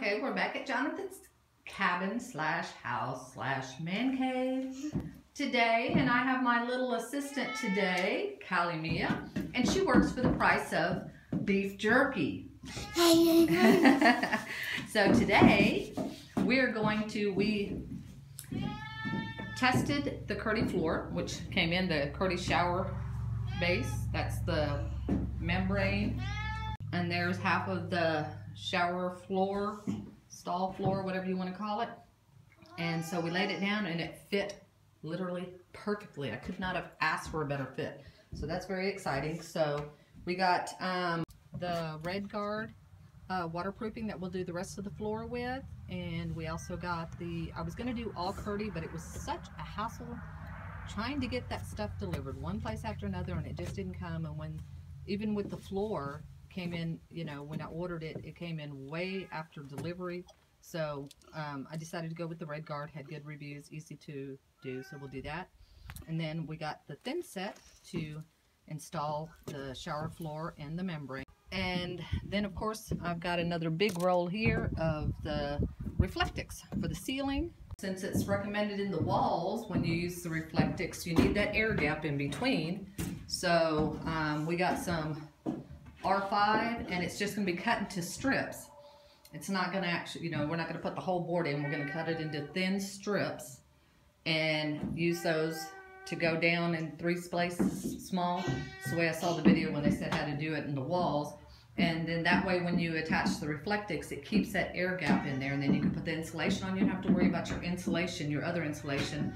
Okay, we're back at Jonathan's cabin slash house slash man cave today, and I have my little assistant today, Callie Mia, and she works for the price of beef jerky. So today we tested the Curdy floor, which came in the Curdy shower base. That's the membrane, and there's half of the shower floor, stall floor, whatever you want to call it. And so we laid it down and it fit literally perfectly. I could not have asked for a better fit. So that's very exciting. So we got the Red Guard waterproofing that we'll do the rest of the floor with. And we also got I was going to do all Curdy, but it was such a hassle trying to get that stuff delivered one place after another, and it just didn't come. And even with the floor, came in, you know, when I ordered it, it came in way after delivery. So I decided to go with the Red Guard. Had good reviews, easy to do, so we'll do that. And then we got the thin set to install the shower floor and the membrane. And then of course I've got another big roll here of the Reflectix for the ceiling. Since it's recommended in the walls when you use the Reflectix, you need that air gap in between. So we got some R5, and it's just going to be cut into strips. It's not going to actually, you know, we're not going to put the whole board in. We're going to cut it into thin strips and use those to go down in 3 spaces small. It's the way I saw the video when they said how to do it in the walls. And then that way when you attach the Reflectix, it keeps that air gap in there, and then you can put the insulation on. You don't have to worry about your insulation, your other insulation,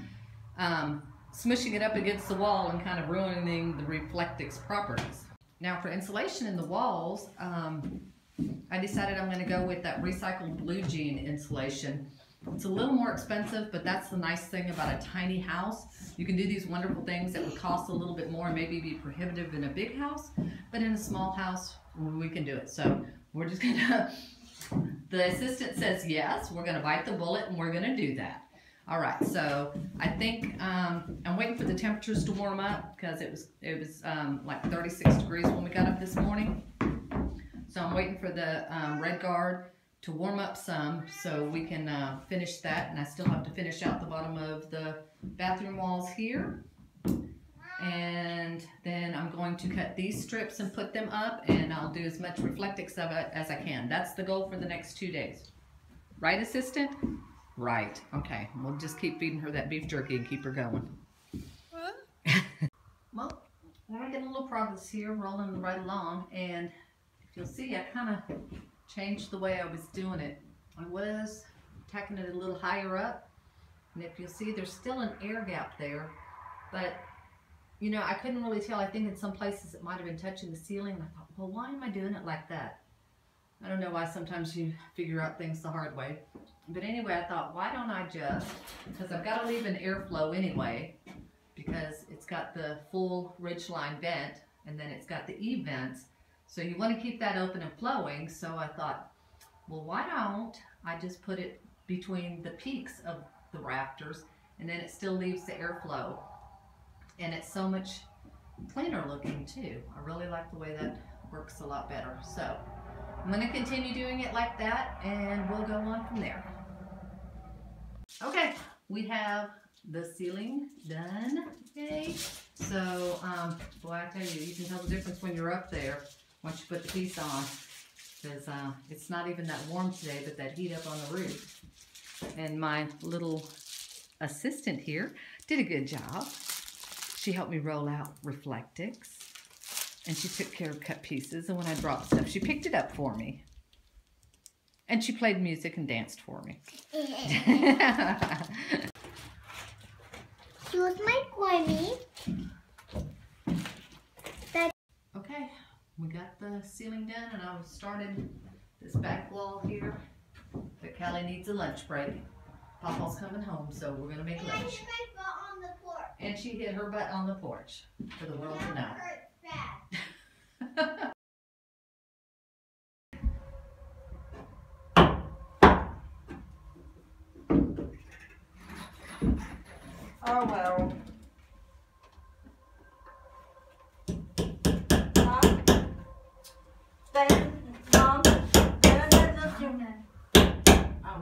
smushing it up against the wall and kind of ruining the Reflectix properties. Now for insulation in the walls, I decided I'm going to go with that recycled blue jean insulation. It's a little more expensive, but that's the nice thing about a tiny house. You can do these wonderful things that would cost a little bit more and maybe be prohibitive in a big house, but in a small house, we can do it. So we're just going to, the assistant says yes, we're going to bite the bullet and we're going to do that. All right, so I think I'm waiting for the temperatures to warm up because it was like 36 degrees when we got up this morning. So I'm waiting for the Red Guard to warm up some so we can finish that. And I still have to finish out the bottom of the bathroom walls here. And then I'm going to cut these strips and put them up, and I'll do as much Reflectix of it as I can. That's the goal for the next 2 days. Right, assistant? Right. Okay. We'll just keep feeding her that beef jerky and keep her going. Well, we're making a little progress here, rolling right along. And if you'll see, I kind of changed the way I was doing it. I was tacking it a little higher up. And if you'll see, there's still an air gap there. But, you know, I couldn't really tell. I think in some places it might have been touching the ceiling. And I thought, well, why am I doing it like that? I don't know why sometimes you figure out things the hard way. But anyway, I thought, why don't I just, because I've got to leave an airflow anyway, because it's got the full ridgeline vent, and then it's got the E vents. So you want to keep that open and flowing. So I thought, well, why don't I just put it between the peaks of the rafters, and then it still leaves the airflow. And it's so much cleaner looking too. I really like the way that works a lot better. So I'm going to continue doing it like that, and we'll go on from there. Okay, we have the ceiling done. Yay. So, boy, I tell you, you can tell the difference when you're up there once you put the piece on, because it's not even that warm today, but that heat up on the roof. And my little assistant here did a good job. She helped me roll out Reflectix. And she took care of cut pieces, and when I dropped stuff, she picked it up for me. And she played music and danced for me. She was my Grammy. Okay, we got the ceiling done, and I started this back wall here. But Callie needs a lunch break. Papa's coming home, so we're going to make lunch. I hit my butt on the porch. And she hit her butt on the porch for the world to know. Oh well. Mom, Huh?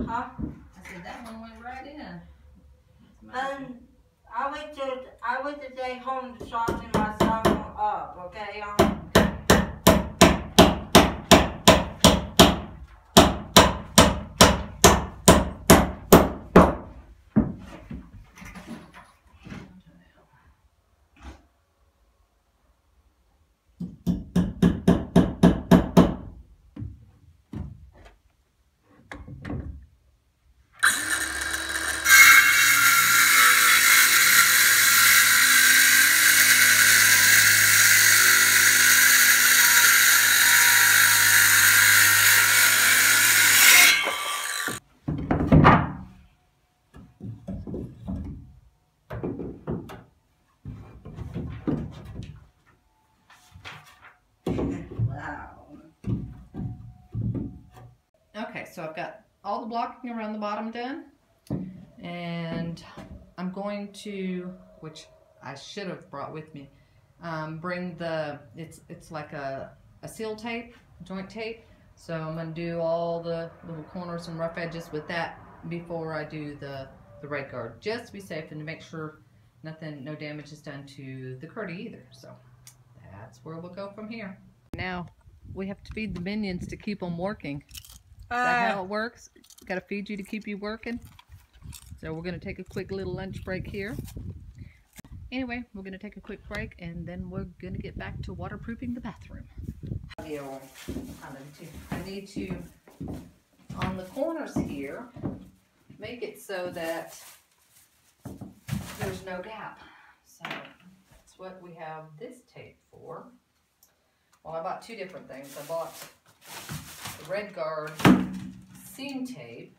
I said that one went right in. I wait to stay home charging my son up, okay? Wow. Okay, so I've got all the blocking around the bottom done, and I'm going to, which I should have brought with me, bring it's like a seal tape, joint tape. So I'm going to do all the little corners and rough edges with that before I do the red guard, just to be safe and to make sure no damage is done to the curdy either. So that's where we'll go from here. Now we have to feed the minions to keep them working. Is that how it works? Got to feed you to keep you working. So we're going to take a quick little lunch break here. Anyway, we're going to take a quick break and then we're going to get back to waterproofing the bathroom. I need to, on the corners here, make it so that there's no gap. So that's what we have this tape for. Well, I bought two different things. I bought the Red Guard seam tape,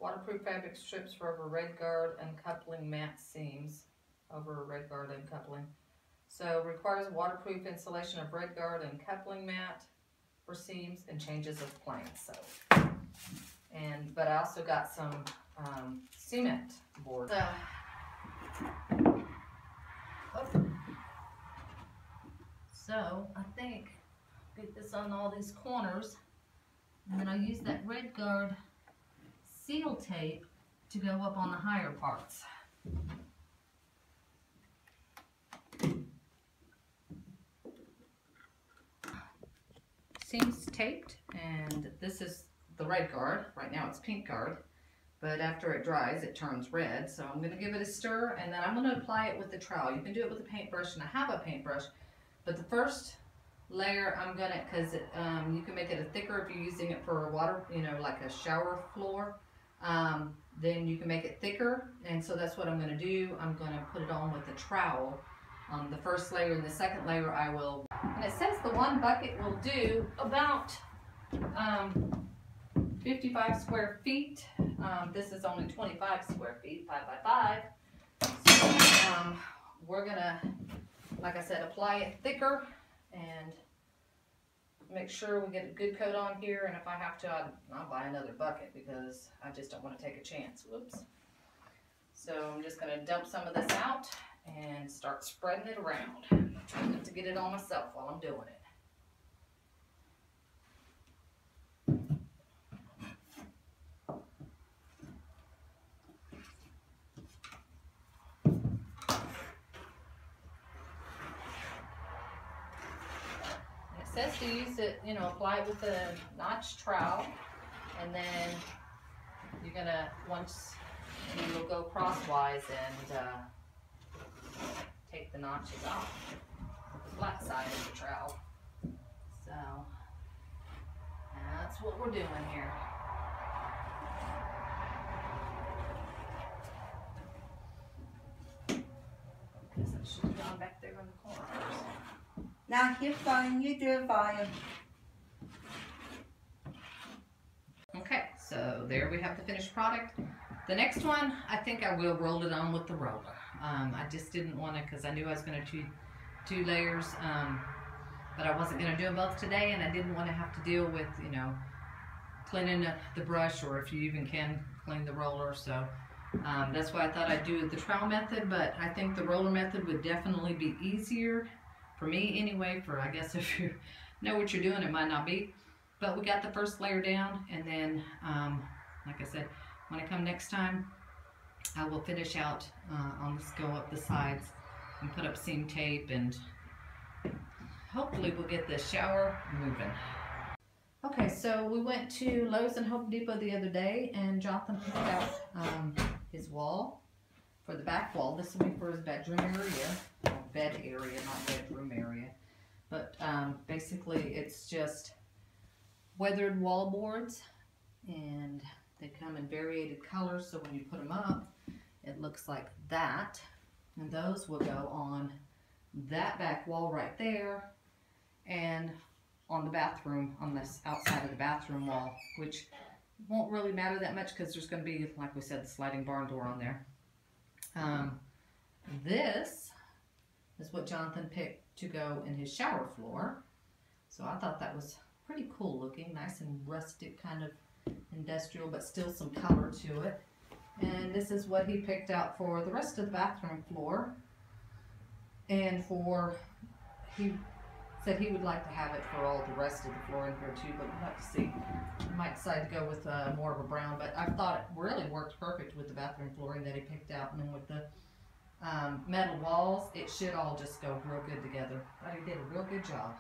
waterproof fabric strips for over Red Guard uncoupling matte seams over Red Guard uncoupling. So requires waterproof installation of Red Guard uncoupling mat for seams and changes of planes. So, but I also got some cement board. So I think get this on all these corners, and then I'll use that Red Guard seal tape to go up on the higher parts. Seams taped, and this is the Red Guard. Right now it's pink guard, but after it dries it turns red. So I'm going to give it a stir, and then I'm going to apply it with the trowel. You can do it with a paintbrush, and I have a paintbrush, but the first layer I'm gonna, because you can make it a thicker if you're using it for water, like a shower floor, then you can make it thicker, and so that's what I'm gonna do. I'm gonna put it on with the trowel on the first layer, and the second layer I will, and it says the one bucket will do about 55 square feet. This is only 25 square feet, 5 by 5. So we're gonna, like I said, apply it thicker and make sure we get a good coat on here. And if I have to, I'll buy another bucket because I just don't want to take a chance. Whoops. So I'm just going to dump some of this out and start spreading it around. I'm trying not to get it on myself while I'm doing it. It says to use it, apply it with a notch trowel, and then you're gonna, you'll go crosswise and take the notches off with the flat side of the trowel. So that's what we're doing here. Guess I should have gone back there in the corner first. Now you're fine, you do fine. Okay, so there we have the finished product. The next one, I think I will roll it on with the roller. I just didn't want to, because I knew I was going to do two layers, but I wasn't going to do them both today, and I didn't want to have to deal with, cleaning the brush, or if you even can clean the roller. So that's why I thought I'd do the trowel method, but I think the roller method would definitely be easier For me anyway, for I guess if you know what you're doing, it might not be. But we got the first layer down, and then, like I said, when I come next time, I will finish out on this, go up the sides and put up seam tape, and hopefully we'll get the shower moving. Okay, so we went to Lowe's and Home Depot the other day, and Jonathan picked out his wall for the back wall. This will be for his bedroom area, or bed area, not bedroom area. But basically it's just weathered wall boards, and they come in variated colors, so when you put them up, it looks like that. And those will go on that back wall right there, and on the bathroom, on this outside of the bathroom wall, which won't really matter that much because there's going to be, like we said, the sliding barn door on there. This is what Jonathan picked to go in his shower floor. So I thought that was pretty cool looking, nice and rustic, kind of industrial, but still some color to it. And this is what he picked out for the rest of the bathroom floor. And he said he would like to have it for all the rest of the floor in here too, but we'll have to see. We might decide to go with more of a brown, but I thought it really worked perfect with the bathroom flooring that he picked out, and then with the metal walls, it should all just go real good together. But he did a real good job.